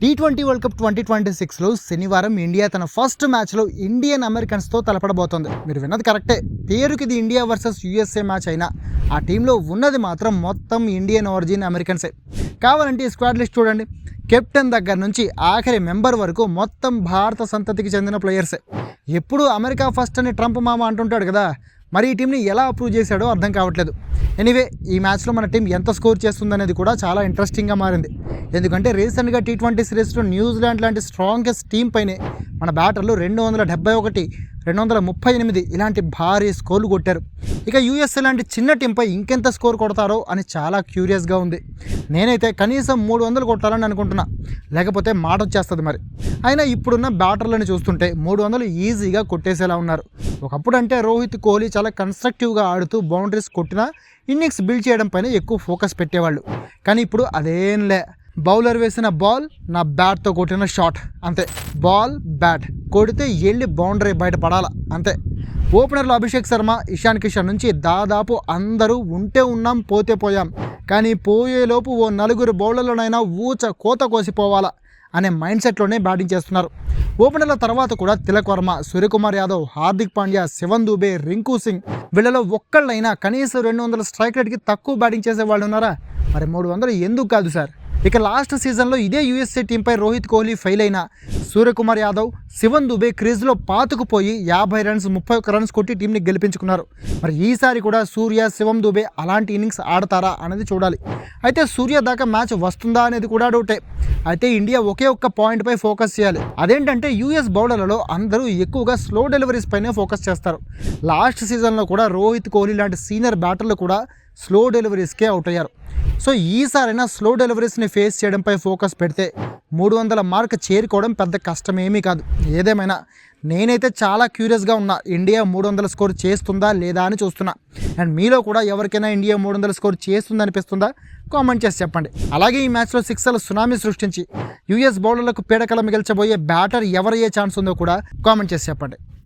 T20 world cup 2026లో శనివారం India తన first మ్యాచ్లో ఇండియన్ అమెరికన్స్తో తలపడబోతోంది. మీరు విన్నది కరెక్టే. పేరుకి ఇది ఇండియా వర్సెస్ యూఎస్ఏ మ్యాచ్ అయినా ఆ టీంలో ఉన్నది మాత్రం మొత్తం ఇండియన్ ఆరిజిన్ అమెరికన్సే. కావాలంటే ఈ స్క్వాడ్ లిస్ట్ చూడండి. కెప్టెన్ దగ్గర నుంచి ఆఖరి మెంబర్ వరకు మొత్తం భారత సంతతికి చెందిన ప్లేయర్సే. ఎప్పుడు అమెరికా ఫస్ట్ అని ట్రంప్ మామ అంటుంటాడు కదా, మరి ఈ టీంని ఎలా అప్రూవ్ చేశాడో అర్థం కావట్లేదు. ఎనీవే, ఈ మ్యాచ్లో మన టీం ఎంత స్కోర్ చేస్తుందనేది కూడా చాలా ఇంట్రెస్టింగ్గా మారింది. ఎందుకంటే రీసెంట్గా T20 సిరీస్లో న్యూజిలాండ్ లాంటి స్ట్రాంగెస్ట్ టీం పైనే మన బ్యాటర్లు 271, 238 ఇలాంటి భారీ స్కోర్లు కొట్టారు. ఇక యూఎస్ఏ లాంటి చిన్న టీంపై ఇంకెంత స్కోర్ కొడతారో అని చాలా క్యూరియస్గా ఉంది. నేనైతే కనీసం 300 కొట్టాలని అనుకుంటున్నా, లేకపోతే మాట వచ్చేస్తుంది. మరి అయినా ఇప్పుడున్న బ్యాటర్లను చూస్తుంటే 300 ఈజీగా కొట్టేసేలా ఉన్నారు. ఒకప్పుడు అంటే రోహిత్ కోహ్లీ చాలా కన్స్ట్రక్టివ్గా ఆడుతూ బౌండరీస్ కొట్టినా ఇన్నింగ్స్ బిల్డ్ చేయడం పైన ఎక్కువ ఫోకస్ పెట్టేవాళ్ళు. కానీ ఇప్పుడు అదేంలే. బౌలర్ వేసిన బాల్ నా బ్యాట్తో కొట్టిన షాట్ అంతే. బాల్ బ్యాట్ కొడితే వెళ్ళి బౌండరీ బయట పడాలా అంతే. ఓపెనర్లు అభిషేక్ శర్మ, ఇషాన్ కిషన్ నుంచి దాదాపు అందరూ ఉంటే ఉన్నాం, పోతే పోయాం. కానీ పోయేలోపు ఓ 4 బౌలర్లనైనా కోత కోసిపోవాలా అనే మైండ్ సెట్లోనే బ్యాటింగ్ చేస్తున్నారు. ఓపెనర్ల తర్వాత కూడా తిలక్ వర్మ, సూర్యకుమార్ యాదవ్, హార్దిక్ పాండ్యా, శివన్ దూబే, రింకు సింగ్ వీళ్ళలో ఒక్కళ్ళైనా కనీసం 200 స్ట్రైక్ రేట్కి తక్కువ బ్యాటింగ్ చేసే వాళ్ళు ఉన్నారా? మరి 300 ఎందుకు కాదు సార్? ఇక లాస్ట్ సీజన్లో ఇదే యూఎస్ఏ టీంపై రోహిత్ కోహ్లీ ఫెయిల్ అయినా సూర్యకుమార్ యాదవ్, శివన్ దుబే క్రీజ్లో పాతుకుపోయి 50 రన్స్ 31 రన్స్ కొట్టి టీంని గెలిపించుకున్నారు. మరి ఈసారి కూడా సూర్య, శివన్ దుబే అలాంటి ఇన్నింగ్స్ ఆడతారా అనేది చూడాలి. అయితే సూర్య దాకా మ్యాచ్ వస్తుందా అనేది కూడా డౌటే. అయితే ఇండియా ఒకే ఒక్క పాయింట్పై ఫోకస్ చేయాలి. అదేంటంటే యూఎస్ బౌలర్లలో అందరూ ఎక్కువగా స్లో డెలివరీస్ పైనే ఫోకస్ చేస్తారు. లాస్ట్ సీజన్లో కూడా రోహిత్ కోహ్లీ లాంటి సీనియర్ బ్యాటర్లు కూడా స్లో డెలివరీస్కే అవుట్ అయ్యారు. సో ఈసారైనా స్లో డెలివరీస్ని ఫేస్ చేయడంపై ఫోకస్ పెడితే 300 మార్క్ చేరుకోవడం పెద్ద కష్టమేమీ కాదు. ఏదేమైనా నేనైతే చాలా క్యూరియస్గా ఉన్నా, ఇండియా 300 స్కోర్ చేస్తుందా లేదా అని చూస్తున్నా. అండ్ మీలో కూడా ఎవరికైనా ఇండియా 300 స్కోర్ చేస్తుంది అనిపిస్తుందా? కామెంట్ చేసి చెప్పండి. అలాగే ఈ మ్యాచ్లో 6ల సునామీ సృష్టించి యూఎస్ బౌలర్లకు పీడకల మిగిల్చబోయే బ్యాటర్ ఎవరయ్యే ఛాన్స్ ఉందో కూడా కామెంట్ చేసి చెప్పండి.